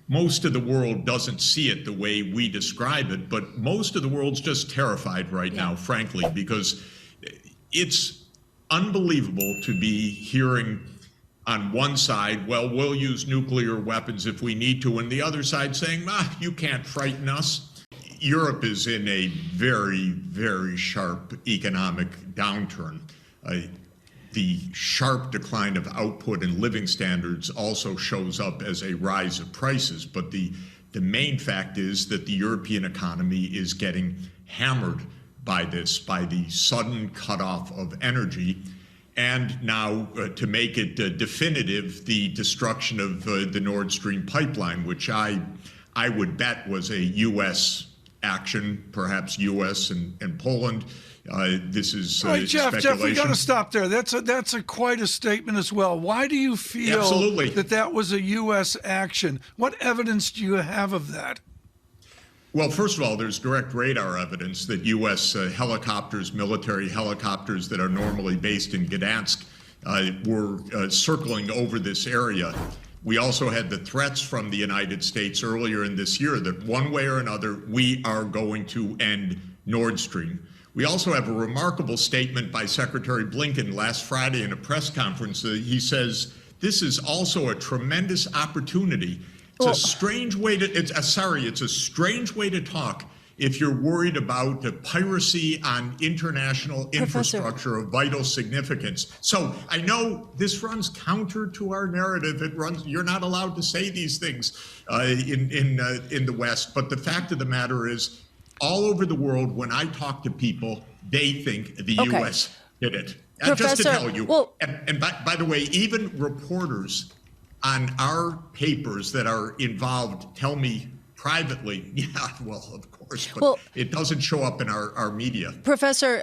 most of the world doesn't see it the way we describe it, but most of the world's just terrified right now, frankly, because it's unbelievable to be hearing on one side, well, we'll use nuclear weapons if we need to, and the other side saying, you can't frighten us. Europe is in a very, very sharp economic downturn. The sharp decline of output and living standards also shows up as a rise of prices. But the main fact is that the European economy is getting hammered by this, by the sudden cutoff of energy. And now, to make it definitive, the destruction of the Nord Stream pipeline, which I would bet was a U.S. action, perhaps U.S. and Poland. This is Jeff, speculation. we got to stop there. That's quite a statement as well. Why do you feel that was a U.S. action? What evidence do you have of that? Well, first of all, there's direct radar evidence that U.S. helicopters, military helicopters that are normally based in Gdansk, were circling over this area. We also had the threats from the United States earlier in this year that one way or another, we are going to end Nord Stream. We also have a remarkable statement by Secretary Blinken last Friday in a press conference. He says, this is also a tremendous opportunity. It's a strange way to, it's a strange way to talk if you're worried about the piracy on international infrastructure of vital significance. So I know this runs counter to our narrative. It runs, you're not allowed to say these things in the West. But the fact of the matter is, all over the world, when I talk to people, they think the U.S. did it. Just to tell you, and by the way, even reporters on our papers that are involved tell me privately, yeah, well, of course, but it doesn't show up in our media. Professor,